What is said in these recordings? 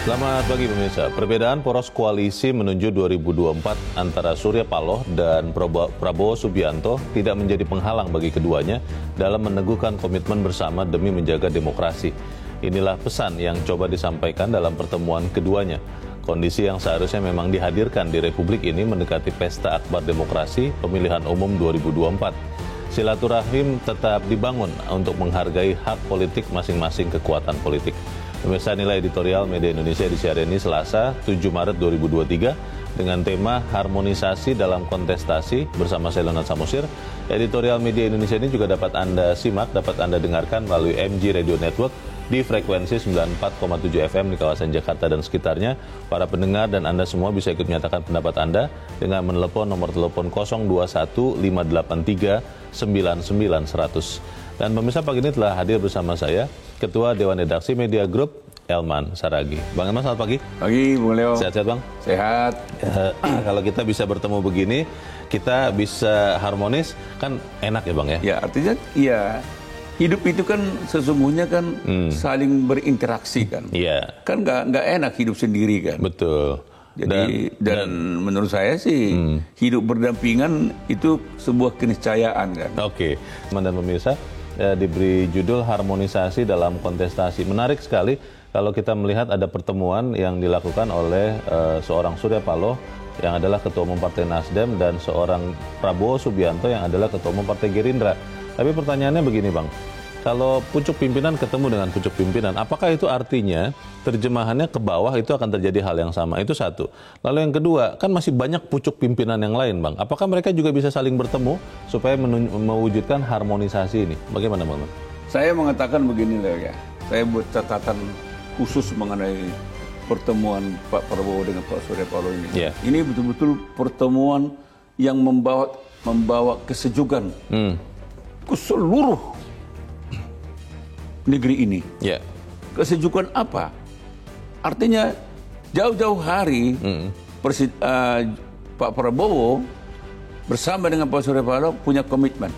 Selamat pagi pemirsa. Perbedaan poros koalisi menuju 2024 antara Surya Paloh dan Prabowo Subianto tidak menjadi penghalang bagi keduanya dalam meneguhkan komitmen bersama demi menjaga demokrasi. Inilah pesan yang coba disampaikan dalam pertemuan keduanya. Kondisi yang seharusnya memang dihadirkan di Republik ini mendekati pesta akbar demokrasi pemilihan umum 2024. Silaturahim tetap dibangun untuk menghargai hak politik masing-masing kekuatan politik. Pemirsa, nilai editorial Media Indonesia di siaran ini Selasa 7 Maret 2023 dengan tema harmonisasi dalam kontestasi bersama saya Leonard Samosir. Editorial Media Indonesia ini juga dapat Anda simak, dapat Anda dengarkan melalui MG Radio Network di frekuensi 94,7 FM di kawasan Jakarta dan sekitarnya. Para pendengar dan Anda semua bisa ikut menyatakan pendapat Anda dengan menelepon nomor telepon 021 583 99 100. Dan pemirsa, pagi ini telah hadir bersama saya Ketua Dewan Redaksi Media Group, Elman Saragih. Bang Elman, selamat pagi. Pagi, Bung Leo. Sehat-sehat, Bang? Sehat. Kalau kita bisa bertemu begini, kita bisa harmonis, kan enak ya, Bang ya? Ya, artinya iya. Hidup itu kan sesungguhnya kan saling berinteraksi kan. Iya. Kan nggak enak hidup sendiri kan. Betul. Jadi dan menurut saya sih hidup berdampingan itu sebuah keniscayaan kan. Oke. Dan pemirsa, diberi judul harmonisasi dalam kontestasi. Menarik sekali kalau kita melihat ada pertemuan yang dilakukan oleh seorang Surya Paloh yang adalah Ketua Umum Partai Nasdem dan seorang Prabowo Subianto yang adalah Ketua Umum Partai Gerindra. Tapi pertanyaannya begini, Bang. Kalau pucuk pimpinan ketemu dengan pucuk pimpinan, apakah itu artinya terjemahannya ke bawah itu akan terjadi hal yang sama? Itu satu. Lalu yang kedua, kan masih banyak pucuk pimpinan yang lain, Bang. Apakah mereka juga bisa saling bertemu supaya mewujudkan harmonisasi ini? Bagaimana, Bang? Saya mengatakan begini, Leo ya. Saya buat catatan khusus mengenai pertemuan Pak Prabowo dengan Pak Surya Paloh ini. Yeah. Ini betul-betul pertemuan yang membawa kesejukan ke seluruh negeri ini. Yeah. Kesejukan apa? Artinya jauh-jauh hari Pak Prabowo bersama dengan Pak Surya Paloh punya komitmen.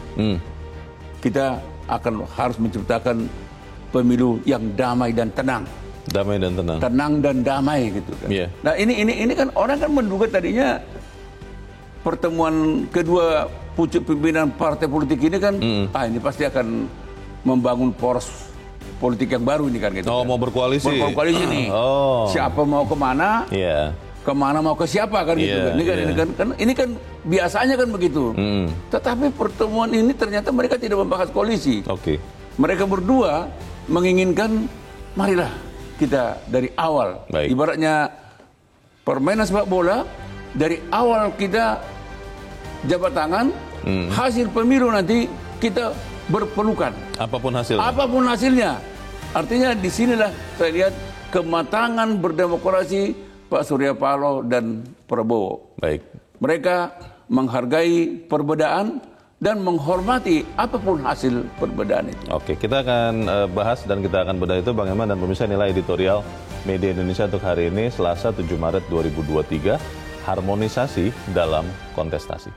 Kita harus menciptakan pemilu yang damai dan tenang. Damai dan tenang. Tenang dan damai gitu kan. Yeah. Nah ini kan orang kan menduga tadinya pertemuan kedua pucuk pimpinan partai politik ini kan ini pasti akan membangun poros politik yang baru ini kan gitu. Oh, kan. mau berkoalisi. Berkoalisi nih. Oh. Siapa mau kemana? Iya. Kemana mau ke siapa kan gitu kan. Ini kan biasanya kan begitu. Tetapi pertemuan ini ternyata mereka tidak membahas koalisi. Oke. Mereka berdua menginginkan marilah kita dari awal. Baik. Ibaratnya permainan sepak bola dari awal kita jabat tangan, hasil pemilu nanti kita berpelukan. Apapun hasilnya. Apapun hasilnya. Artinya disinilah saya lihat kematangan berdemokrasi Pak Surya Paloh dan Prabowo. Baik. Mereka menghargai perbedaan dan menghormati apapun hasil perbedaan itu. Oke, kita akan bahas dan kita akan bedah itu Bang Eman dan pemirsa. Nilai editorial Media Indonesia untuk hari ini Selasa 7 Maret 2023, harmonisasi dalam kontestasi.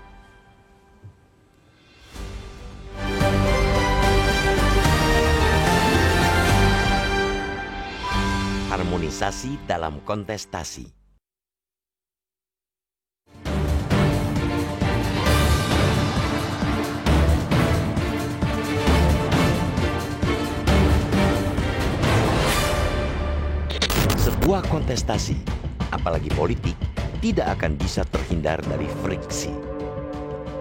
Harmonisasi dalam kontestasi. Sebuah kontestasi, apalagi politik, tidak akan bisa terhindar dari friksi.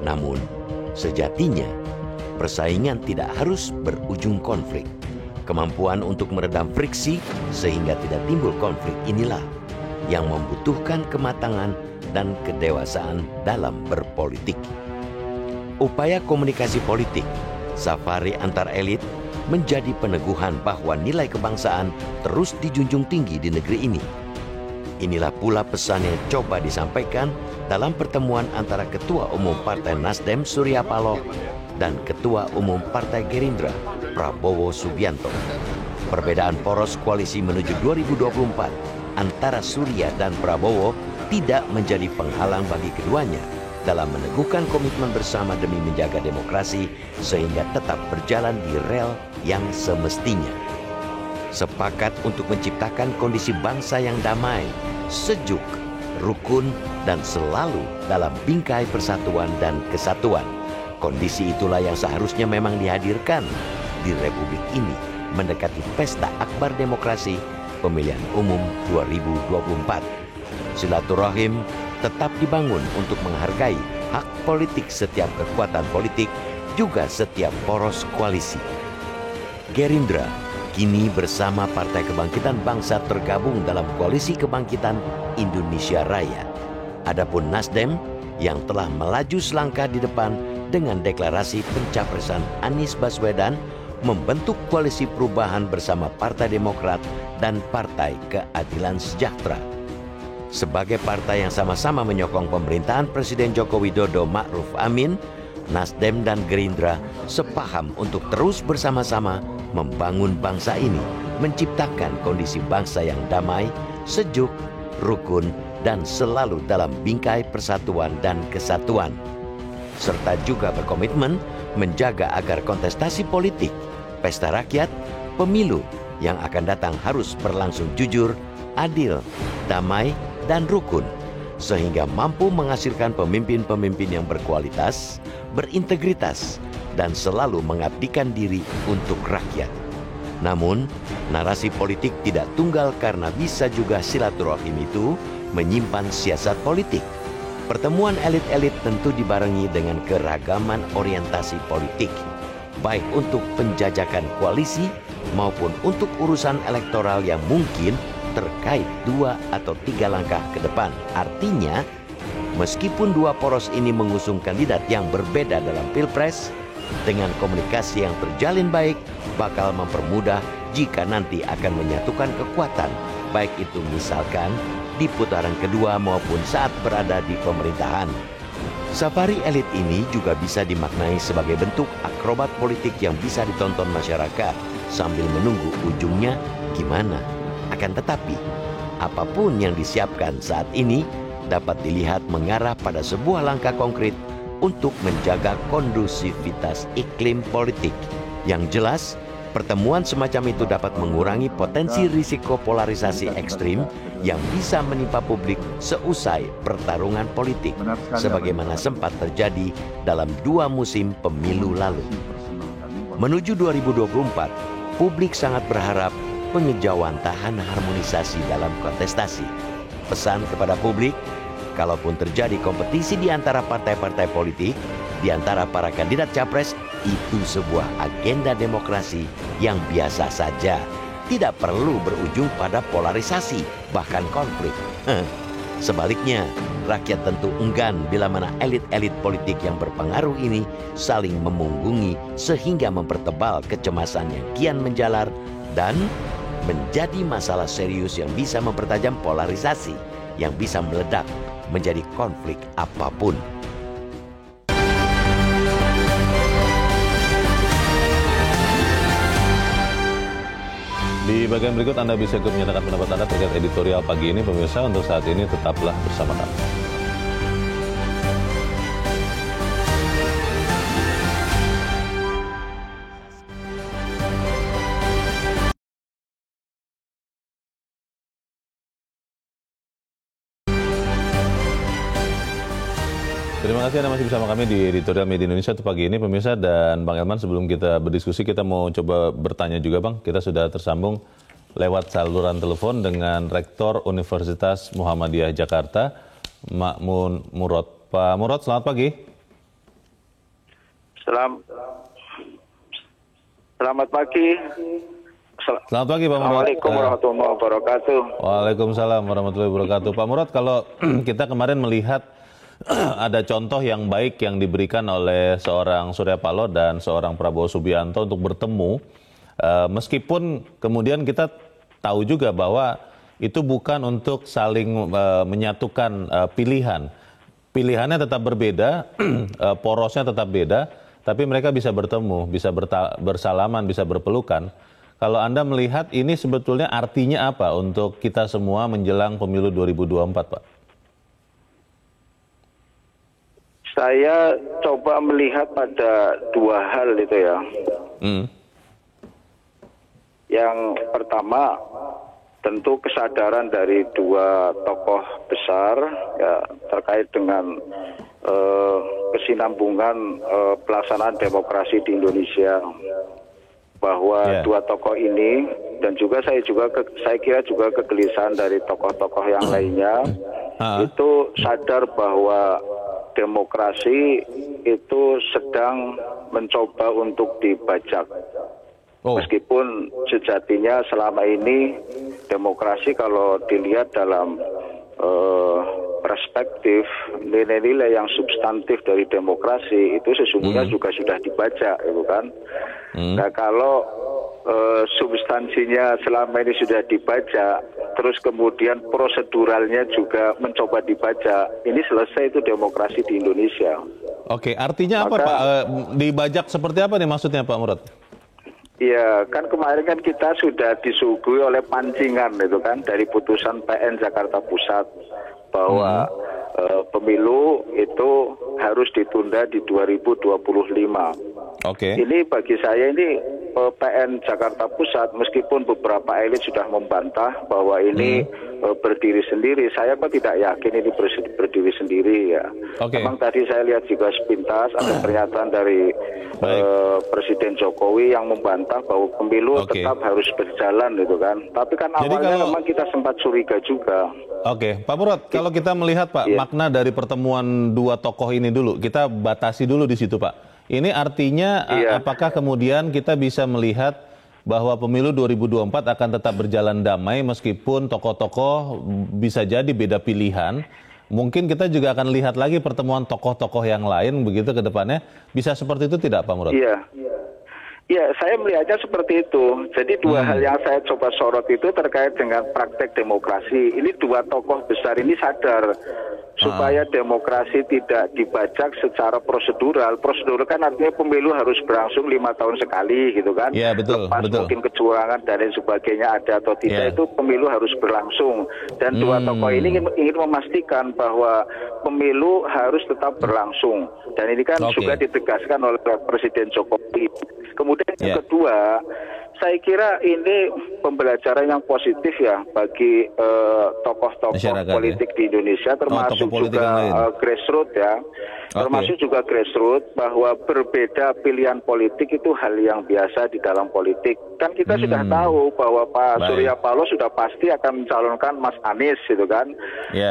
Namun, sejatinya, persaingan tidak harus berujung konflik. Kemampuan untuk meredam friksi sehingga tidak timbul konflik inilah yang membutuhkan kematangan dan kedewasaan dalam berpolitik. Upaya komunikasi politik, safari antar elit, menjadi peneguhan bahwa nilai kebangsaan terus dijunjung tinggi di negeri ini. Inilah pula pesan yang coba disampaikan dalam pertemuan antara Ketua Umum Partai Nasdem Surya Paloh dan Ketua Umum Partai Gerindra Prabowo Subianto. Perbedaan poros koalisi menuju 2024 antara Surya dan Prabowo tidak menjadi penghalang bagi keduanya dalam meneguhkan komitmen bersama demi menjaga demokrasi sehingga tetap berjalan di rel yang semestinya. sepakat untuk menciptakan kondisi bangsa yang damai, sejuk, rukun, dan selalu dalam bingkai persatuan dan kesatuan. Kondisi itulah yang seharusnya memang dihadirkan di Republik ini mendekati pesta akbar demokrasi pemilihan umum 2024. Silaturahim tetap dibangun untuk menghargai hak politik setiap kekuatan politik, juga setiap poros koalisi. Gerindra kini bersama Partai Kebangkitan Bangsa tergabung dalam Koalisi Kebangkitan Indonesia Raya. Adapun Nasdem yang telah melaju selangkah di depan dengan deklarasi pencapresan Anies Baswedan membentuk koalisi perubahan bersama Partai Demokrat dan Partai Keadilan Sejahtera. Sebagai partai yang sama-sama menyokong pemerintahan Presiden Joko Widodo Ma'ruf Amin, Nasdem dan Gerindra sepaham untuk terus bersama-sama membangun bangsa ini, menciptakan kondisi bangsa yang damai, sejuk, rukun, dan selalu dalam bingkai persatuan dan kesatuan. Serta juga berkomitmen menjaga agar kontestasi politik, pesta rakyat, pemilu yang akan datang harus berlangsung jujur, adil, damai, dan rukun, sehingga mampu menghasilkan pemimpin-pemimpin yang berkualitas, berintegritas, dan selalu mengabdikan diri untuk rakyat. Namun, narasi politik tidak tunggal karena bisa juga silaturahim itu menyimpan siasat politik. Pertemuan elit-elit tentu dibarengi dengan keragaman orientasi politik, baik untuk penjajakan koalisi maupun untuk urusan elektoral yang mungkin terkait 2 atau 3 langkah ke depan. Artinya, meskipun dua poros ini mengusung kandidat yang berbeda dalam Pilpres, dengan komunikasi yang terjalin baik bakal mempermudah jika nanti akan menyatukan kekuatan, baik itu misalkan di putaran kedua maupun saat berada di pemerintahan. Safari elit ini juga bisa dimaknai sebagai bentuk akrobat politik yang bisa ditonton masyarakat sambil menunggu ujungnya gimana. Akan tetapi, apapun yang disiapkan saat ini dapat dilihat mengarah pada sebuah langkah konkret untuk menjaga kondusivitas iklim politik. Yang jelas, pertemuan semacam itu dapat mengurangi potensi risiko polarisasi ekstrim yang bisa menimpa publik seusai pertarungan politik, sebagaimana sempat terjadi dalam 2 musim pemilu lalu. Menuju 2024, publik sangat berharap pengejawantahan harmonisasi dalam kontestasi. Pesan kepada publik, kalaupun terjadi kompetisi di antara partai-partai politik, di antara para kandidat capres, itu sebuah agenda demokrasi yang biasa saja. Tidak perlu berujung pada polarisasi, bahkan konflik. Sebaliknya, rakyat tentu enggan bila mana elit-elit politik yang berpengaruh ini saling memunggungi sehingga mempertebal kecemasan yang kian menjalar dan menjadi masalah serius yang bisa mempertajam polarisasi, yang bisa meledak menjadi konflik apapun. Di bagian berikut Anda bisa ikut menyatakan pendapat Anda terkait editorial pagi ini. Pemirsa, untuk saat ini tetaplah bersama kami. Terima kasih Anda masih bersama kami di Editorial Media Indonesia untuk pagi ini, pemirsa. Dan Bang Elman, sebelum kita berdiskusi, kita mau coba bertanya juga, Bang. Kita sudah tersambung lewat saluran telepon dengan Rektor Universitas Muhammadiyah Jakarta, Ma'mun Murad. Pak Murad, selamat pagi. Selamat pagi. Selamat pagi, Pak Murad. Assalamualaikum warahmatullahi wabarakatuh. Waalaikumsalam warahmatullahi wabarakatuh. Pak Murad, kalau kita kemarin melihat ada contoh yang baik yang diberikan oleh seorang Surya Paloh dan seorang Prabowo Subianto untuk bertemu, meskipun kemudian kita tahu juga bahwa itu bukan untuk saling menyatukan pilihan. Pilihannya tetap berbeda, porosnya tetap beda, tapi mereka bisa bertemu, bisa bersalaman, bisa berpelukan. Kalau Anda melihat ini sebetulnya artinya apa untuk kita semua menjelang pemilu 2024, Pak? Saya coba melihat pada 2 hal itu ya. Yang pertama, tentu kesadaran dari dua tokoh besar ya terkait dengan kesinambungan pelaksanaan demokrasi di Indonesia, bahwa dua tokoh ini dan juga saya kira juga kegelisahan dari tokoh-tokoh yang lainnya itu sadar bahwa demokrasi itu sedang mencoba untuk dibajak. Meskipun sejatinya selama ini demokrasi kalau dilihat dalam perspektif nilai-nilai yang substantif dari demokrasi itu sesungguhnya juga sudah dibaca, gitu kan. Nah kalau substansinya selama ini sudah dibaca, terus kemudian proseduralnya juga mencoba dibaca, ini selesai itu demokrasi di Indonesia. Oke, artinya apa Pak? Dibajak seperti apa nih maksudnya Pak Murad? Iya, kan kemarin kan kita sudah disuguhi oleh pancingan itu kan dari putusan PN Jakarta Pusat bahwa pemilu itu harus ditunda di 2025. Oke. Ini bagi saya ini PN Jakarta Pusat meskipun beberapa elit sudah membantah bahwa ini berdiri sendiri, saya kok tidak yakin ini berdiri sendiri ya. Memang tadi saya lihat juga sepintas ada pernyataan dari Presiden Jokowi yang membantah bahwa pemilu tetap harus berjalan gitu kan. Tapi kan awalnya memang kita sempat curiga juga. Oke, Pak Murad, kalau kita melihat Pak makna dari pertemuan dua tokoh ini dulu, kita batasi dulu di situ Pak. Ini artinya apakah kemudian kita bisa melihat bahwa pemilu 2024 akan tetap berjalan damai meskipun tokoh-tokoh bisa jadi beda pilihan? Mungkin kita juga akan lihat lagi pertemuan tokoh-tokoh yang lain begitu ke depannya. Bisa seperti itu tidak Pak Murad? Iya. Ya, saya melihatnya seperti itu. Jadi dua hal yang saya coba sorot itu terkait dengan praktek demokrasi. Ini dua tokoh besar ini sadar supaya demokrasi tidak dibajak secara prosedural. Prosedural kan artinya pemilu harus berlangsung 5 tahun sekali gitu kan. Iya, betul. Lepas mungkin kecurangan dan lain sebagainya ada atau tidak itu pemilu harus berlangsung. Dan dua tokoh ini ingin memastikan bahwa pemilu harus tetap berlangsung. Dan ini kan juga ditegaskan oleh Presiden Jokowi. Kemudian yang kedua, saya kira ini pembelajaran yang positif ya bagi tokoh-tokoh politik di Indonesia, termasuk juga grassroots ya, termasuk juga grassroots, bahwa berbeda pilihan politik itu hal yang biasa di dalam politik. Kan kita sudah tahu bahwa Pak Surya Paloh sudah pasti akan mencalonkan Mas Anies gitu kan.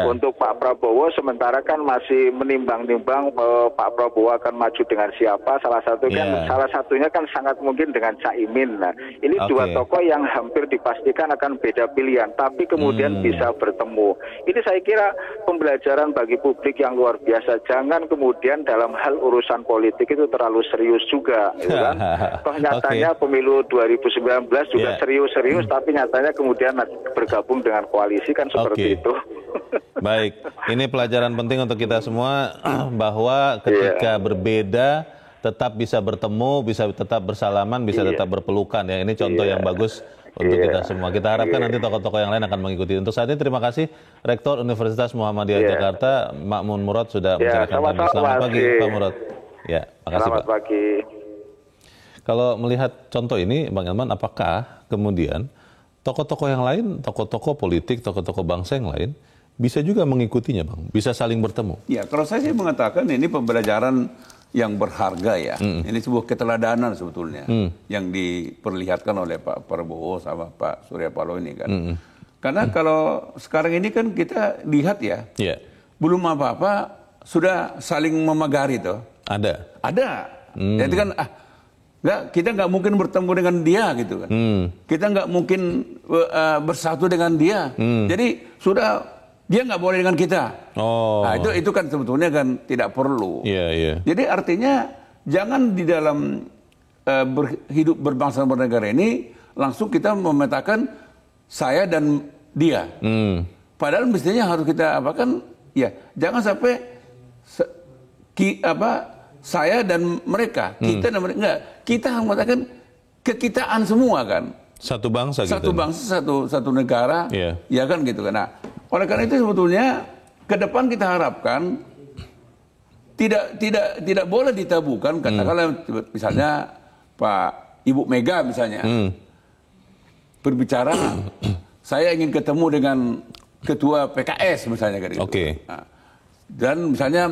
Untuk Pak Prabowo sementara kan masih menimbang-nimbang Pak Prabowo akan maju dengan siapa. Salah satunya kan sangat mungkin dengan Caimin. Nah, ini dua tokoh yang hampir dipastikan akan beda pilihan, tapi kemudian bisa bertemu. Ini saya kira pembelajaran bagi publik yang luar biasa. Jangan kemudian dalam hal urusan politik itu terlalu serius juga, gitu kan? Toh nyatanya pemilu 2019 juga serius-serius, tapi nyatanya kemudian bergabung dengan koalisi kan seperti itu. Baik, ini pelajaran penting untuk kita semua bahwa ketika berbeda tetap bisa bertemu, bisa tetap bersalaman, bisa tetap berpelukan ya. Ini contoh yang bagus untuk kita semua. Kita harapkan nanti tokoh-tokoh yang lain akan mengikuti. Untuk saat ini terima kasih Rektor Universitas Muhammadiyah Jakarta, Ma'mun Murad sudah menceritakan kami. Selamat pagi Pak Murad. Ya, makasih Selamat Pak. Pagi. Kalau melihat contoh ini, Bang Elman, apakah kemudian tokoh-tokoh yang lain, tokoh-tokoh politik, tokoh-tokoh bangsa yang lain bisa juga mengikutinya, Bang? Bisa saling bertemu? Ya, kalau saya sih mengatakan ini pembelajaran yang berharga ya. Ini sebuah keteladanan sebetulnya yang diperlihatkan oleh Pak Prabowo sama Pak Surya Paloh ini kan. Karena kalau sekarang ini kan kita lihat ya, belum apa-apa sudah saling memagari tuh. Ada. Jadi kan kita nggak mungkin bertemu dengan dia gitu kan. Kita nggak mungkin bersatu dengan dia. Jadi sudah dia nggak boleh dengan kita. Nah, itu kan sebetulnya kan tidak perlu. Jadi artinya jangan di dalam hidup berbangsa dan bernegara ini langsung kita memetakan saya dan dia. Padahal mestinya harus kita apakan ya jangan sampai saya dan mereka, kita dan mereka, enggak. Kita harus mengatakan kekitaan semua kan. Satu bangsa gitu. Satu bangsa, satu negara, ya kan gitu kan. Nah, oleh karena itu sebetulnya ke depan kita harapkan tidak boleh ditabukan katakanlah misalnya Pak Ibu Mega misalnya. berbicara, saya ingin ketemu dengan ketua PKS misalnya kan gitu. Oke. Nah, dan misalnya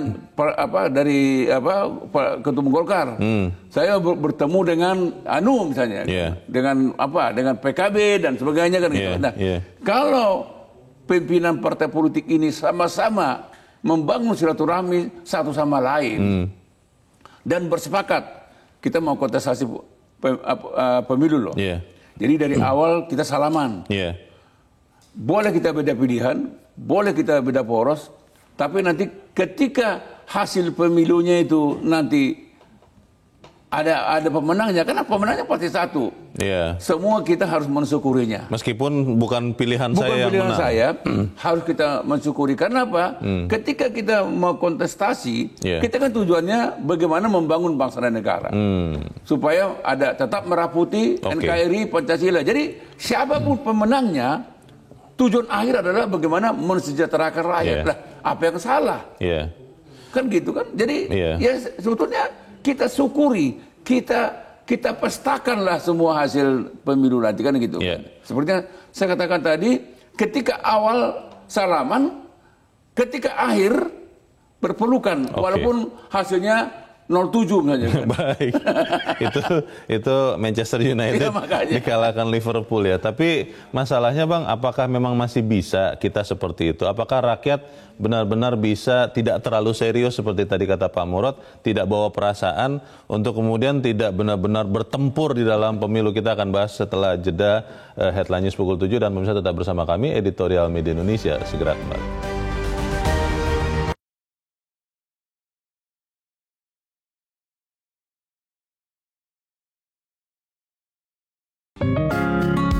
dari ketua Golkar, saya bertemu dengan Anu misalnya, dengan PKB dan sebagainya kan gitu. Nah, kalau pimpinan partai politik ini sama-sama membangun silaturahmi satu sama lain dan bersepakat kita mau kontestasi pemilu loh. Jadi dari awal kita salaman. Boleh kita beda pilihan, boleh kita beda poros, tapi nanti ketika hasil pemilunya itu nanti ada pemenangnya, karena pemenangnya pasti satu. Semua kita harus mensyukurinya. Meskipun bukan pilihan saya yang pilihan menang. saya, harus kita mensyukuri. Karena apa? Ketika kita mau kontestasi, kita kan tujuannya bagaimana membangun bangsa dan negara. Supaya tetap meraputi NKRI, Pancasila. Jadi siapapun pemenangnya, tujuan akhir adalah bagaimana mensejahterakan rakyat. Lah, apa yang salah? Kan gitu kan? Jadi ya sebetulnya kita syukuri, kita pestakanlah semua hasil pemilu nanti kan gitu. Sepertinya saya katakan tadi, ketika awal salaman, ketika akhir berpelukan, walaupun hasilnya 0-7 misalnya. Baik, itu Manchester United dikalahkan Liverpool ya. Tapi masalahnya Bang, apakah memang masih bisa kita seperti itu? Apakah rakyat benar-benar bisa tidak terlalu serius seperti tadi kata Pak Murad, tidak bawa perasaan untuk kemudian tidak benar-benar bertempur di dalam pemilu? Kita akan bahas setelah jeda Headline News pukul 7 dan pemirsa tetap bersama kami, Editorial Media Indonesia segera kembali.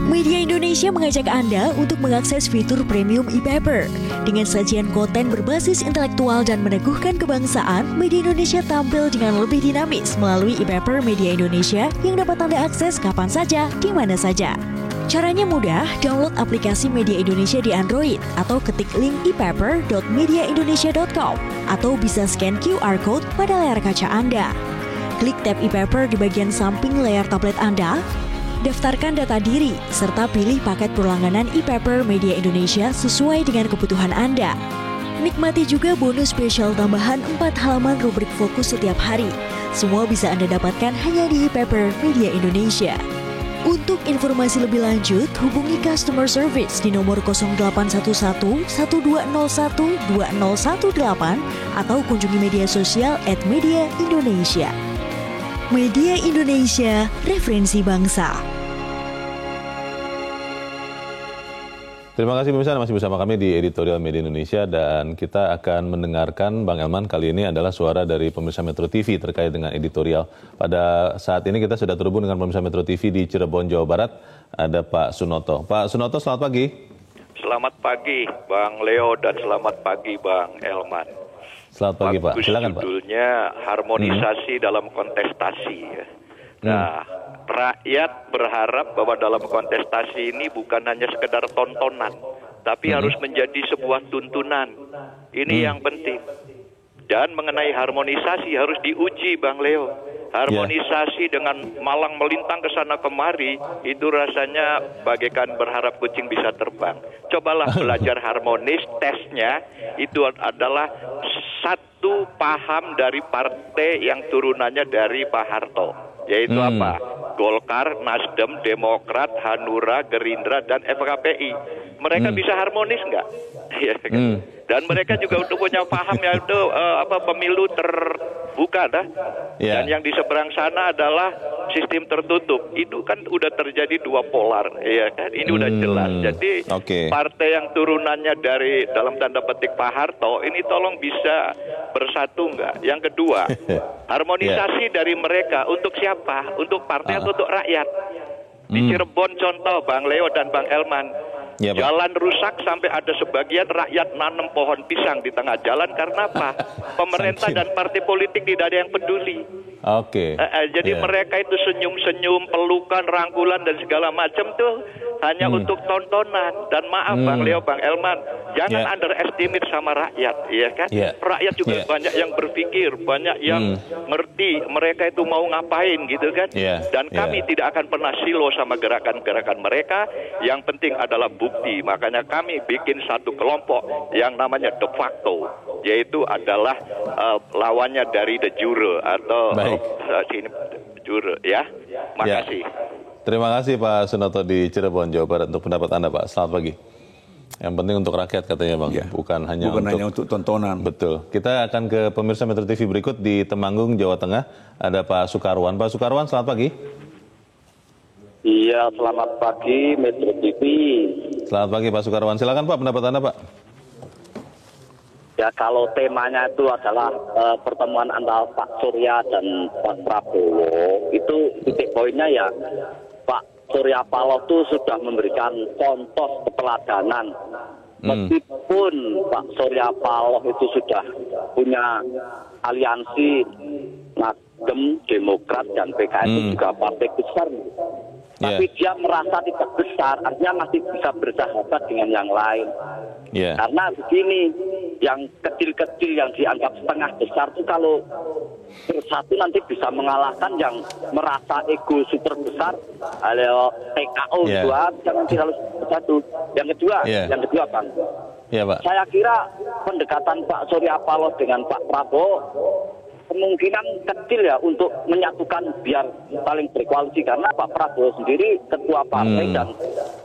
Media Indonesia mengajak Anda untuk mengakses fitur premium e-paper. Dengan sajian konten berbasis intelektual dan meneguhkan kebangsaan, Media Indonesia tampil dengan lebih dinamis melalui e-paper Media Indonesia yang dapat Anda akses kapan saja, di mana saja. Caranya mudah, download aplikasi Media Indonesia di Android atau ketik link e-paper.mediaindonesia.com atau bisa scan QR Code pada layar kaca Anda. Klik tab e-paper di bagian samping layar tablet Anda. Daftarkan data diri, serta pilih paket berlangganan e-paper Media Indonesia sesuai dengan kebutuhan Anda. Nikmati juga bonus spesial tambahan 4 halaman rubrik fokus setiap hari. Semua bisa Anda dapatkan hanya di e-paper Media Indonesia. Untuk informasi lebih lanjut, hubungi customer service di nomor 0811 1201 2018 atau kunjungi media sosial @mediaindonesia. Media Indonesia, referensi bangsa. Terima kasih pemirsa, masih bersama kami di Editorial Media Indonesia dan kita akan mendengarkan Bang Elman. Kali ini adalah suara dari pemirsa Metro TV terkait dengan editorial. Pada saat ini kita sudah terhubung dengan pemirsa Metro TV di Cirebon, Jawa Barat. Ada Pak Sunoto. Pak Sunoto, selamat pagi. Selamat pagi Bang Leo dan selamat pagi Bang Elman. Selamat pagi Pak, silakan Pak. Judulnya harmonisasi dalam kontestasi. Nah, rakyat berharap bahwa dalam kontestasi ini bukan hanya sekedar tontonan, tapi harus menjadi sebuah tuntunan. Ini yang penting. Dan mengenai harmonisasi harus diuji Bang Leo. Harmonisasi dengan malang melintang ke sana kemari, itu rasanya bagaikan berharap kucing bisa terbang. Cobalah belajar harmonis, tesnya itu adalah satu paham dari partai yang turunannya dari Pak Harto. Yaitu apa? Golkar, Nasdem, Demokrat, Hanura, Gerindra, dan FKPI. Mereka bisa harmonis nggak? Dan mereka juga udah punya paham ya itu pemilu terbuka dah. Dan yang di seberang sana adalah sistem tertutup. Itu kan udah terjadi dua polar, ya kan? Ini udah jelas. Jadi partai yang turunannya dari dalam tanda petik Pak Harto ini tolong bisa bersatu nggak? Yang kedua, harmonisasi dari mereka untuk siapa? Untuk partai atau untuk rakyat? Di Cirebon contoh Bang Leo dan Bang Elman. Jalan rusak sampai ada sebagian rakyat nanam pohon pisang di tengah jalan karena apa? Pemerintah dan partai politik tidak ada yang peduli. Jadi mereka itu senyum-senyum, pelukan, rangkulan dan segala macam tuh hanya untuk tontonan. Dan maaf Bang Leo, Bang Elman, jangan underestimate sama rakyat, ya kan? Rakyat juga banyak yang berpikir, banyak yang ngerti mereka itu mau ngapain gitu kan? Dan kami tidak akan pernah silo sama gerakan-gerakan mereka. Yang penting adalah bukti. Makanya kami bikin satu kelompok yang namanya de facto, yaitu adalah lawannya dari de jure atau sini jure, ya. Makasih. Terima kasih Pak Sunoto di Cirebon, Jawa Barat untuk pendapat Anda, Pak. Selamat pagi. Yang penting untuk rakyat katanya, Bang. Bukan hanya untuk tontonan. Betul. Kita akan ke pemirsa Metro TV berikut di Temanggung, Jawa Tengah. Ada Pak Sukarwan. Pak Sukarwan, selamat pagi. Iya, selamat pagi Metro TV. Selamat pagi Pak Sukarwan. Silakan Pak, pendapat Anda, Pak. Ya, kalau temanya itu adalah pertemuan antara Pak Surya dan Pak Prabowo, itu titik poinnya ya Pak Surya Paloh itu sudah memberikan contoh keteladanan. Meskipun Pak Surya Paloh itu sudah punya aliansi Nasdem, Demokrat, dan PKS itu juga partai besar. Tapi dia merasa tidak besar, artinya masih bisa bersahabat dengan yang lain. Karena begini, yang kecil-kecil yang dianggap setengah besar itu kalau bersatu nanti bisa mengalahkan yang merasa ego super besar, ada TKO itu aja nanti kalau bersatu. Yang kedua Bang, Pak. Saya kira pendekatan Pak Surya Paloh dengan Pak Prabowo kemungkinan kecil ya untuk menyatukan biar saling berkoalisi, karena Pak Prabowo sendiri ketua partai dan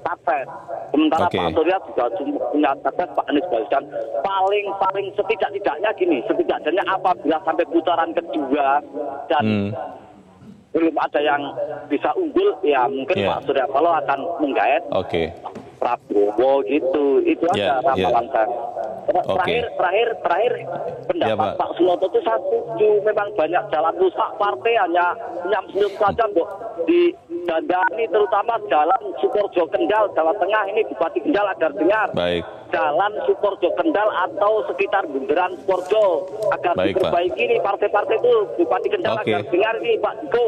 capres, sementara Pak Surya juga punya capres Pak Anies Baswedan. Paling setidaknya gini, setidaknya apabila sampai putaran kedua dan belum ada yang bisa unggul, ya mungkin Pak Surya Paloh akan menggait Prabowo gitu. Itu aja ramalan saya. Terakhir pendapat Pak Sunoto itu saya setuju, memang banyak jalan rusak, partai hanya senyum saja Mbok didandani, terutama jalan Sukoharjo Kendal Jawa Tengah ini. Bupati Kendal agar dengar jalan Sukoharjo Kendal atau sekitar bundaran Sukoharjo agar diperbaiki nih partai-partai itu. Bupati Kendal agar dengar nih Pak Diko.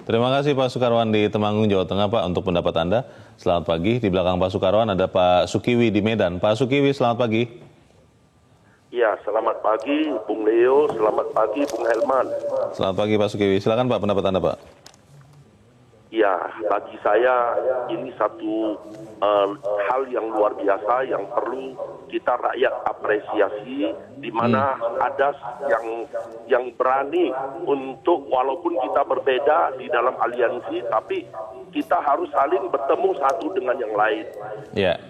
Terima kasih Pak Sukarwan di Temanggung, Jawa Tengah, Pak, untuk pendapat Anda. Selamat pagi. Di belakang Pak Sukarwan ada Pak Sukiwi di Medan. Pak Sukiwi, selamat pagi. Ya, selamat pagi Bung Leo, selamat pagi Bung Helman. Selamat pagi Pak Sukiwi. Silakan Pak, pendapat Anda, Pak. Ya, bagi saya ini satu hal yang luar biasa yang perlu kita rakyat apresiasi, di mana ada yang berani untuk walaupun kita berbeda di dalam aliansi, tapi kita harus saling bertemu satu dengan yang lain.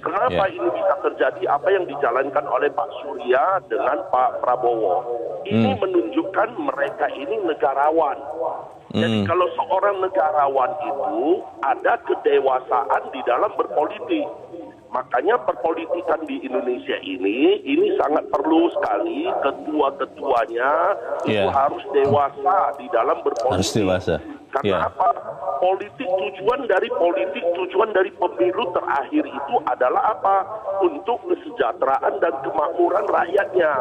Kenapa ini bisa terjadi? Apa yang dijalankan oleh Pak Surya dengan Pak Prabowo ini menunjukkan mereka ini negarawan. Jadi kalau seorang negarawan itu ada kedewasaan di dalam berpolitik. Makanya perpolitikan di Indonesia ini sangat perlu sekali ketua-ketuanya itu harus dewasa di dalam berpolitik. Harus dewasa. Karena apa? Tujuan dari pemilu terakhir itu adalah apa? Untuk kesejahteraan dan kemakmuran rakyatnya.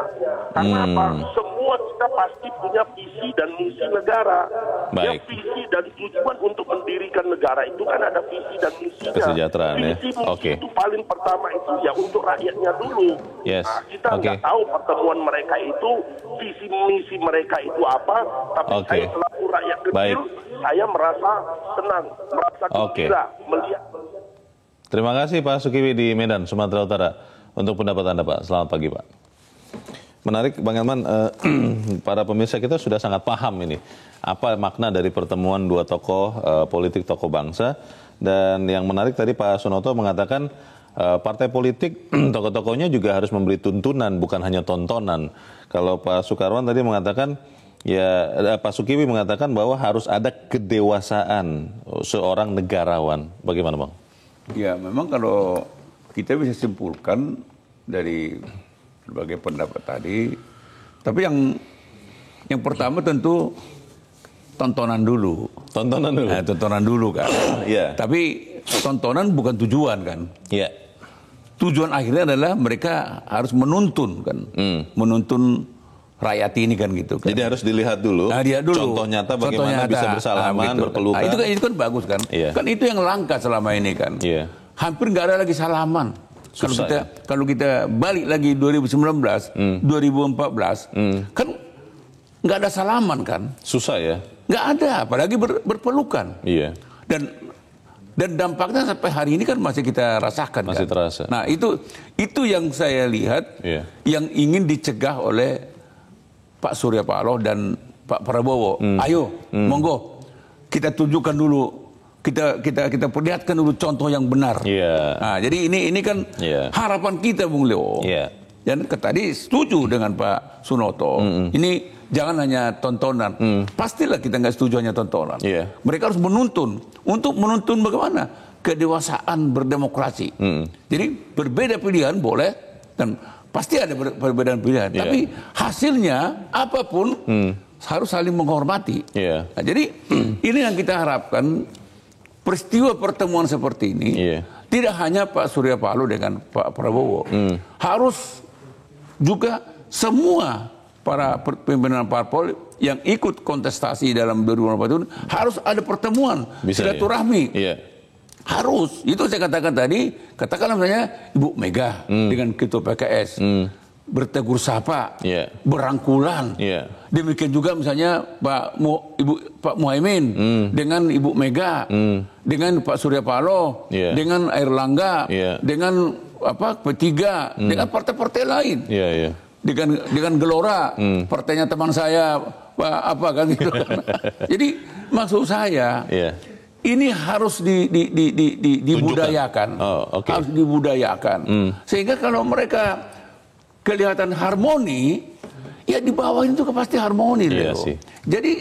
Karena apa? Semua kita pasti punya visi dan misi negara. Ya, visi dan tujuan untuk mendirikan negara itu kan ada visi dan misinya. Kesejahteraan, visi misi itu paling pertama itu ya untuk rakyatnya dulu. Nah, kita nggak tahu pertemuan mereka itu visi misi mereka itu apa, tapi saya selaku rakyat kecil saya merasa senang, merasa gembira melihat. Terima kasih Pak Sukiwi di Medan, Sumatera Utara untuk pendapat Anda, Pak. Selamat pagi, Pak. Menarik, Bang Elman, para pemirsa kita sudah sangat paham ini apa makna dari pertemuan dua tokoh politik, tokoh bangsa. Dan yang menarik tadi Pak Sunoto mengatakan partai politik tokoh-tokohnya juga harus memberi tuntunan, bukan hanya tontonan. Kalau Pak Sukarwan tadi mengatakan, Pak Sukiwi mengatakan bahwa harus ada kedewasaan seorang negarawan. Bagaimana, Bang? Ya, memang kalau kita bisa simpulkan dari berbagai pendapat tadi, tapi yang pertama tentu tontonan dulu. Tontonan dulu kan. Tapi tontonan bukan tujuan kan. Tujuan akhirnya adalah mereka harus menuntun kan. Menuntun rakyat ini kan gitu kan. Jadi harus dilihat dulu, contoh nyata bagaimana bisa bersalaman, berpelukan. Itu kan bagus kan. Kan itu yang langka selama ini kan. Hampir nggak ada lagi salaman. Kalau kita balik lagi 2019, 2014, kan nggak ada salaman kan. Susah ya. Nggak ada, apalagi berpelukan. Iya. Dan dampaknya sampai hari ini kan masih kita rasakan. Masih kan? terasa. Nah itu yang saya lihat, yang ingin dicegah oleh Pak Surya Paloh dan Pak Prabowo. Ayo, monggo kita tunjukkan dulu, kita perlihatkan dulu contoh yang benar. Nah, jadi ini kan harapan kita, Bung Leo. Dan tadi setuju dengan Pak Sunoto. Ini jangan hanya tontonan. Pastilah kita nggak setuju hanya tontonan. Mereka harus menuntun. Untuk menuntun bagaimana? Kedewasaan berdemokrasi. Jadi berbeda pilihan boleh, dan pasti ada perbedaan pilihan. Tapi hasilnya apapun harus saling menghormati. Nah, jadi ini yang kita harapkan, peristiwa pertemuan seperti ini tidak hanya Pak Surya Paloh dengan Pak Prabowo. Harus juga semua para pimpinan parpol yang ikut kontestasi dalam 2024 itu harus ada pertemuan, silaturahmi. Harus. Itu saya katakan tadi, katakanlah misalnya Ibu Mega dengan Ketua PKS bertegur sapa, berangkulan. Demikian juga misalnya Pak Muhaimin dengan Ibu Mega, dengan Pak Surya Paloh, dengan Airlangga, dengan P3, dengan partai-partai lain. Dengan Gelora, partainya teman saya kan gitu kan. Jadi maksud saya ini harus dibudayakan. Harus dibudayakan. Sehingga kalau mereka kelihatan harmoni, ya di bawah itu pasti harmoni. Jadi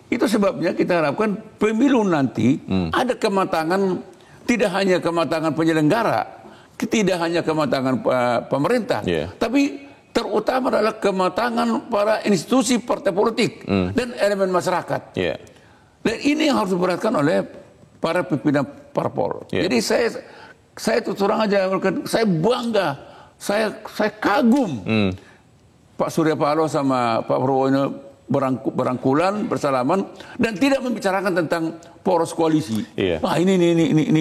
itu sebabnya kita harapkan pemilu nanti ada kematangan, tidak hanya kematangan penyelenggara, tidak hanya kematangan pemerintah, tapi terutama adalah kematangan para institusi partai politik dan elemen masyarakat. Dan ini yang harus diperhatikan oleh para pimpinan parpol. Jadi saya terus terang aja, saya bangga, saya kagum Pak Surya Paloh sama Pak Prabowo ini berangkulan, bersalaman, dan tidak membicarakan tentang poros koalisi. Wah ini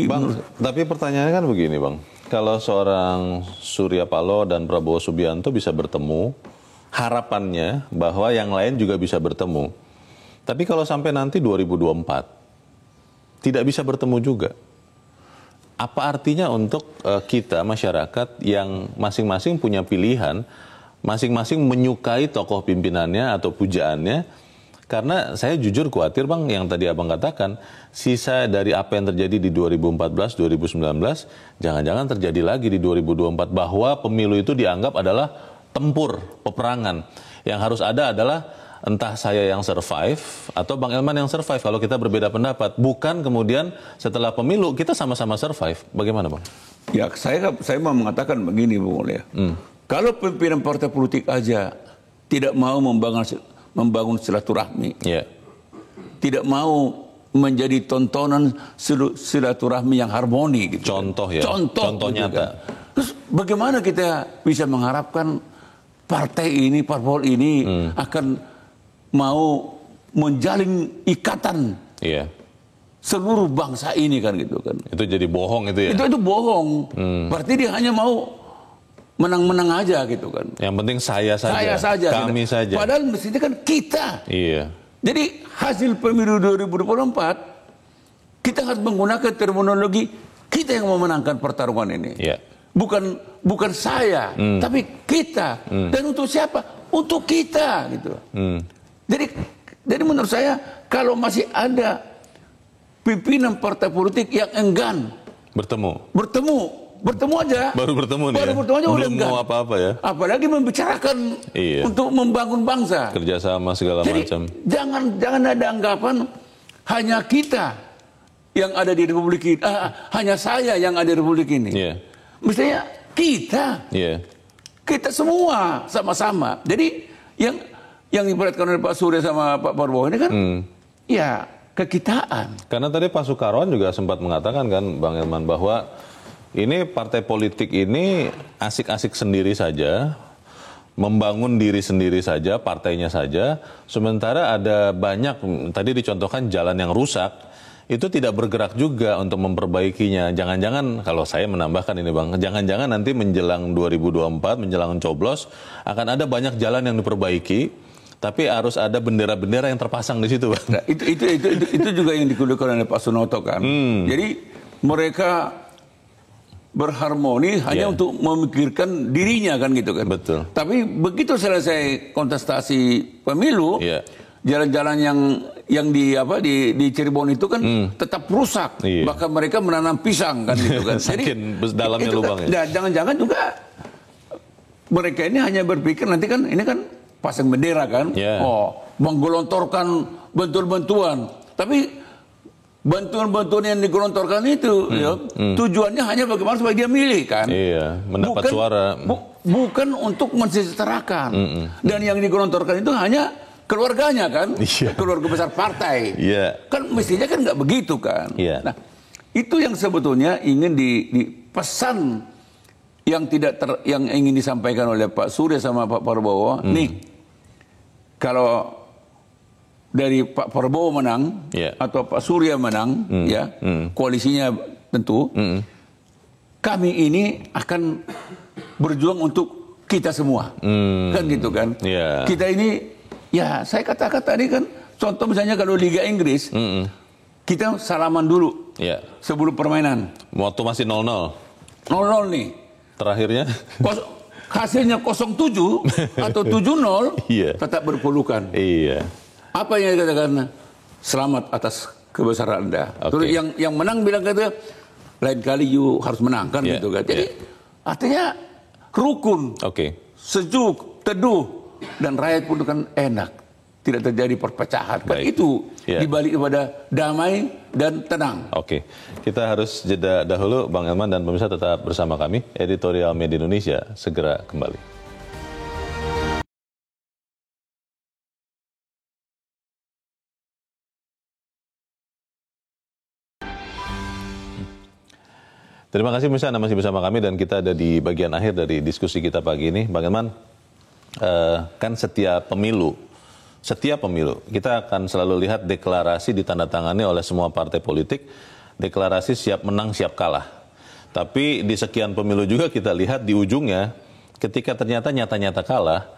Bang, tapi pertanyaannya kan begini, Bang. Kalau seorang Surya Paloh dan Prabowo Subianto bisa bertemu, harapannya bahwa yang lain juga bisa bertemu. Tapi kalau sampai nanti 2024, tidak bisa bertemu juga. Apa artinya untuk kita, masyarakat, yang masing-masing punya pilihan, masing-masing menyukai tokoh pimpinannya atau pujaannya? Karena saya jujur khawatir, Bang, yang tadi Abang katakan, sisa dari apa yang terjadi di 2014, 2019, jangan-jangan terjadi lagi di 2024, bahwa pemilu itu dianggap adalah tempur, peperangan. Yang harus ada adalah entah saya yang survive atau Bang Elman yang survive kalau kita berbeda pendapat. Bukan kemudian setelah pemilu kita sama-sama survive. Bagaimana, Bang? Ya, saya mau mengatakan begini, Bung Oleh. Kalau pimpinan partai politik aja tidak mau membangun silaturahmi, tidak mau menjadi tontonan silaturahmi yang harmoni, gitu. Contoh nyata. Terus bagaimana kita bisa mengharapkan partai ini, parpol ini akan mau menjalin ikatan seluruh bangsa ini kan gitu kan? Itu jadi bohong itu ya? Itu bohong. Berarti dia hanya mau menang-menang aja gitu kan. Yang penting saya saja, kami gitu saja. Padahal mestinya kan kita. Jadi hasil pemilu 2024 kita harus menggunakan terminologi kita yang memenangkan pertarungan ini. Bukan saya, tapi kita. Dan untuk siapa? Untuk kita gitu. Jadi menurut saya kalau masih ada pimpinan partai politik yang enggan bertemu aja. Baru bertemu aja udah belum mau apa-apa ya. Apalagi membicarakan untuk membangun bangsa. Kerjasama segala macam. Jangan ada anggapan hanya kita yang ada di Republik ini, hanya saya yang ada di Republik ini. Mestinya kita. Kita semua sama-sama. Jadi yang diperhatikan oleh Pak Surya sama Pak Prabowo ini kan ya kekitaan. Karena tadi Pak Soekarwan juga sempat mengatakan kan, Bang Elman, bahwa ini partai politik ini asik-asik sendiri saja, membangun diri sendiri saja, partainya saja, sementara ada banyak, tadi dicontohkan jalan yang rusak, itu tidak bergerak juga untuk memperbaikinya. Jangan-jangan, kalau saya menambahkan ini Bang, jangan-jangan nanti menjelang 2024, menjelang coblos, akan ada banyak jalan yang diperbaiki, tapi harus ada bendera-bendera yang terpasang di situ Bang. Nah, itu juga yang dikeluhkan oleh Pak Sunoto kan. Jadi mereka berharmoni hanya untuk memikirkan dirinya kan gitu kan. Betul. Tapi begitu selesai kontestasi pemilu, jalan-jalan yang di Cirebon itu kan tetap rusak. Bahkan mereka menanam pisang kan gitu kan. Saking dalamnya lubangnya. Jangan-jangan juga mereka ini hanya berpikir nanti kan ini kan pasang bendera kan. Menggelontorkan bantuan-bantuan. Tapi bantuan-bantuan yang digelontorkan itu tujuannya hanya bagaimana supaya dia milih kan. Mendapat suara. Bukan untuk mensejahterakan. Dan yang digelontorkan itu hanya keluarganya kan. Keluarga besar partai. Kan mestinya kan nggak begitu kan. Nah, itu yang sebetulnya ingin dipesan yang yang ingin disampaikan oleh Pak Surya sama Pak Prabowo. Nih, kalau dari Pak Prabowo menang atau Pak Surya menang, koalisinya tentu, kami ini akan berjuang untuk kita semua, kan gitu kan? Kita ini, saya katakan tadi kan, contoh misalnya kalau Liga Inggris, kita salaman dulu sebelum permainan. Waktu masih 0-0. 0-0 nih. Terakhirnya? Hasilnya 0-7 atau 7-0, tetap berpelukan. Apa yang dikatakan? Selamat atas kebesaran Anda. Terus yang menang bilang kata, lain kali you harus menang kan gitu kan. Jadi artinya rukun, sejuk, teduh, dan rakyat pun kan enak. Tidak terjadi perpecahan. Kan itu dibalik kepada damai dan tenang. Kita harus jeda dahulu Bang Elman dan pemirsa tetap bersama kami. Editorial Media Indonesia segera kembali. Terima kasih pemirsa, Anda masih bersama kami dan kita ada di bagian akhir dari diskusi kita pagi ini. Bang Elman, kan setiap pemilu kita akan selalu lihat deklarasi ditandatangani oleh semua partai politik, deklarasi siap menang siap kalah. Tapi di sekian pemilu juga kita lihat di ujungnya, ketika ternyata nyata-nyata kalah,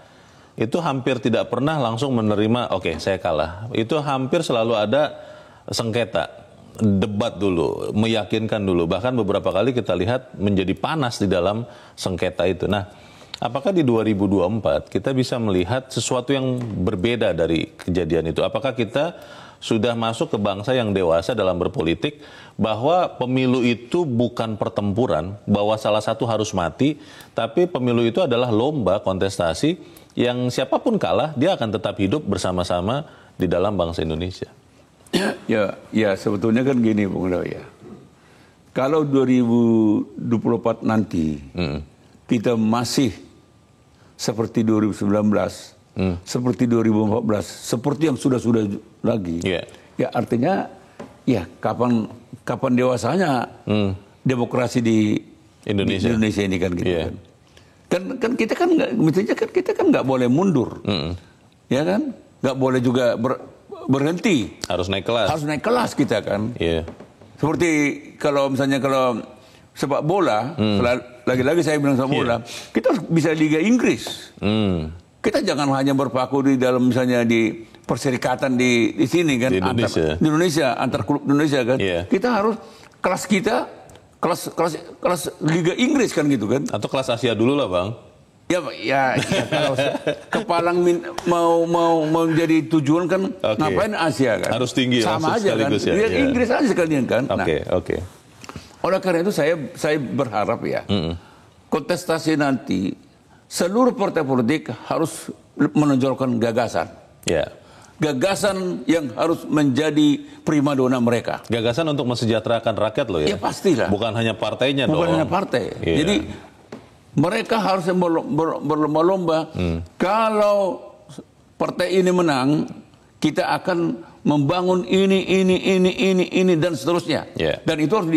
itu hampir tidak pernah langsung menerima, saya kalah. Itu hampir selalu ada sengketa. Debat dulu, meyakinkan dulu. Bahkan beberapa kali kita lihat menjadi panas di dalam sengketa itu. Nah, apakah di 2024 kita bisa melihat sesuatu yang berbeda dari kejadian itu? Apakah kita sudah masuk ke bangsa yang dewasa dalam berpolitik, bahwa pemilu itu bukan pertempuran, bahwa salah satu harus mati, tapi pemilu itu adalah lomba kontestasi yang siapapun kalah, dia akan tetap hidup bersama-sama di dalam bangsa Indonesia? Ya sebetulnya kan gini Bung Daw ya. Kalau 2024 nanti kita masih seperti 2019, seperti 2014, seperti yang sudah lagi, ya artinya kapan dewasanya demokrasi di Indonesia ini kan gitu kan kita kan nggak boleh mundur, ya kan, nggak boleh juga berhenti. Harus naik kelas kita kan. Seperti kalau sepak bola, lagi-lagi saya bilang sepak bola, kita harus bisa Liga Inggris. Kita jangan hanya berpaku di dalam misalnya di perserikatan di sini kan, di Indonesia, antar klub Indonesia kan. Kita harus kelas Liga Inggris kan gitu kan. Atau kelas Asia dulu lah Bang. Ya kalau kepalang mau menjadi tujuan kan, ngapain Asia kan? Harus tinggi, sama aja kan. Inggris aja sekalian kan. Oleh karena itu saya berharap kontestasi nanti seluruh partai politik harus menonjolkan gagasan. Gagasan yang harus menjadi primadona mereka. Gagasan untuk mensejahterakan rakyat loh ya. Ya pastilah. Bukan hanya partainya dong. Bukan hanya partai. Jadi mereka harus berlomba-lomba. Kalau partai ini menang, kita akan membangun ini dan seterusnya. Dan itu harus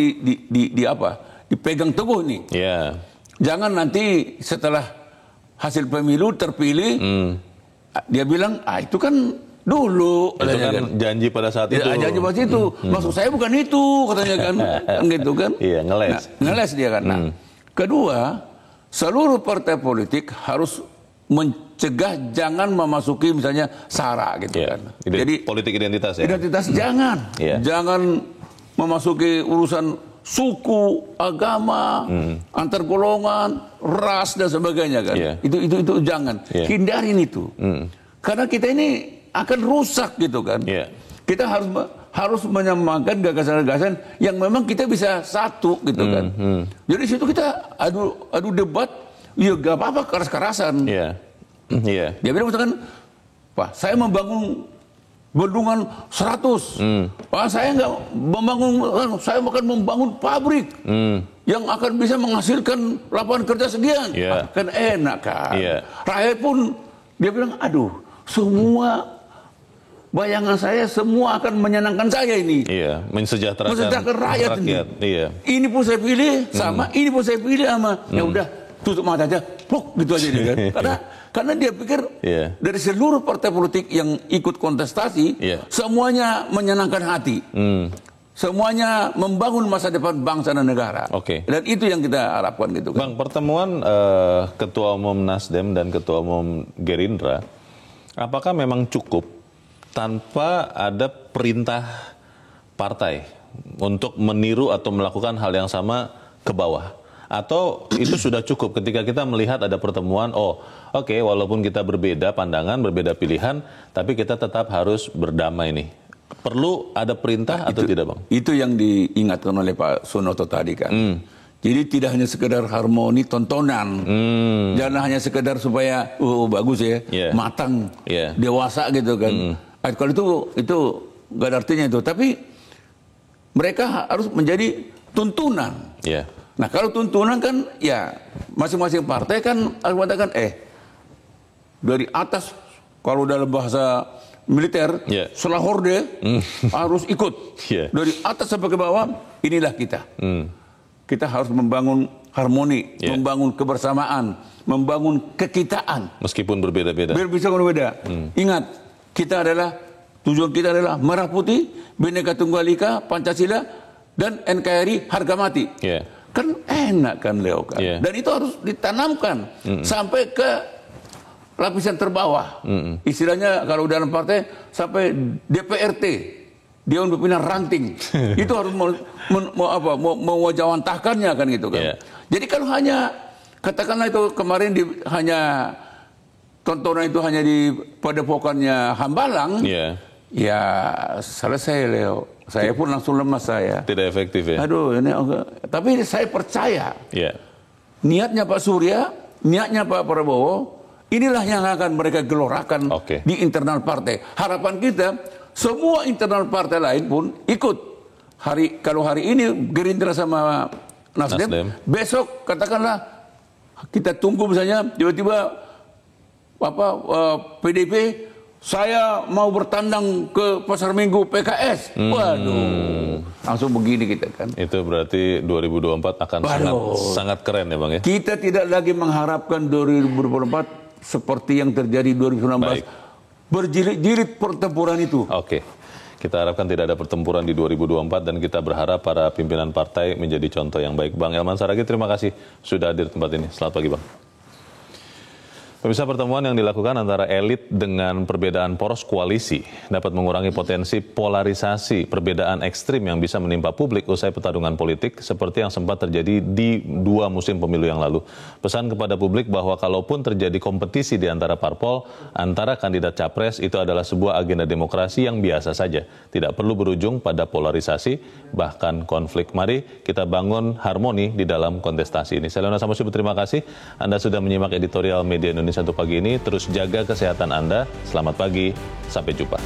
dipegang teguh nih. Jangan nanti setelah hasil pemilu terpilih, dia bilang, itu kan dulu. Itu kan janji pada saat itu. Janji pada itu. Maksud saya bukan itu, katanya kan. Gitu kan. Iya, ngeles. Nah, ngeles dia kan. Nah, kedua, seluruh partai politik harus mencegah jangan memasuki misalnya SARA gitu kan. Jadi politik identitas ya. Identitas jangan. Jangan memasuki urusan suku, agama, antar golongan, ras dan sebagainya kan. Itu jangan. Hindarin itu. Karena kita ini akan rusak gitu kan. Kita harus menyamakan gagasan-gagasan yang memang kita bisa satu gitu kan. Jadi situ kita adu debat, ya gak apa-apa keras-kerasan. Dia bilang misalkan, Pak, saya membangun bendungan 100. Pak, saya nggak membangun, saya akan membangun pabrik yang akan bisa menghasilkan lapangan kerja sekian. Kan enak kan. Rakyat pun dia bilang, aduh, semua bayangan saya semua akan menyenangkan saya ini. Mensejahterakan rakyat ini. Ini pun saya pilih sama, ini pun saya pilih sama. Ya udah, tutup mata aja, plok gitu aja dia kan. Karena dia pikir dari seluruh partai politik yang ikut kontestasi, semuanya menyenangkan hati. Semuanya membangun masa depan bangsa dan negara. Dan itu yang kita harapkan gitu kan. Bang, pertemuan Ketua Umum Nasdem dan Ketua Umum Gerindra, apakah memang cukup tanpa ada perintah partai untuk meniru atau melakukan hal yang sama ke bawah? Atau itu sudah cukup ketika kita melihat ada pertemuan, walaupun kita berbeda pandangan, berbeda pilihan, tapi kita tetap harus berdamai nih. Perlu ada perintah atau tidak, Bang? Itu yang diingatkan oleh Pak Sunoto tadi kan. Jadi tidak hanya sekedar harmoni tontonan, jangan hanya sekedar supaya bagus ya, matang, dewasa gitu kan. Kalau itu nggak ada artinya itu. Tapi mereka harus menjadi tuntunan. Nah kalau tuntunan kan ya masing-masing partai kan harus mengatakan dari atas, kalau dalam bahasa militer setelah horde harus ikut dari atas sampai ke bawah. Inilah kita. Kita harus membangun harmoni, membangun kebersamaan, membangun kekitaan. Meskipun berbeda-beda. Berbeda. Ingat, tujuan kita adalah Merah Putih, Bhinneka Tunggal Ika, Pancasila, dan NKRI harga mati. Kan enak kan, Leo kan. Dan itu harus ditanamkan sampai ke lapisan terbawah. Istilahnya kalau dalam partai sampai DPRT, Dewan Pimpinan Ranting. Itu harus mewajawantahkannya kan gitu kan. Jadi kalau hanya katakanlah itu kemarin hanya tontonan itu hanya di padepokannya Hambalang, ya selesai, Leo. Saya pun langsung lemas saya. Tidak efektif ya? Aduh, tapi saya percaya niatnya Pak Surya, niatnya Pak Prabowo, inilah yang akan mereka gelorakan di internal partai. Harapan kita, semua internal partai lain pun ikut. Kalau hari ini Gerindra sama Nasdem, besok katakanlah kita tunggu misalnya tiba-tiba PDP, saya mau bertandang ke Pasar Minggu PKS. Waduh, langsung begini kita kan. Itu berarti 2024 akan sangat keren ya Bang ya. Kita tidak lagi mengharapkan 2024 seperti yang terjadi 2019. Berjilid-jilid pertempuran itu. Kita harapkan tidak ada pertempuran di 2024 dan kita berharap para pimpinan partai menjadi contoh yang baik. Bang Elman Saragih, terima kasih sudah hadir di tempat ini. Selamat pagi, Bang. Pemirsa, pertemuan yang dilakukan antara elit dengan perbedaan poros koalisi dapat mengurangi potensi polarisasi perbedaan ekstrim yang bisa menimpa publik usai pertarungan politik seperti yang sempat terjadi di 2 musim pemilu yang lalu. Pesan kepada publik bahwa kalaupun terjadi kompetisi di antara parpol, antara kandidat capres itu adalah sebuah agenda demokrasi yang biasa saja. Tidak perlu berujung pada polarisasi, bahkan konflik. Mari kita bangun harmoni di dalam kontestasi ini. Saya Leona Samosir, terima kasih. Anda sudah menyimak editorial Media Indonesia untuk pagi ini. Terus jaga kesehatan Anda. Selamat pagi, sampai jumpa.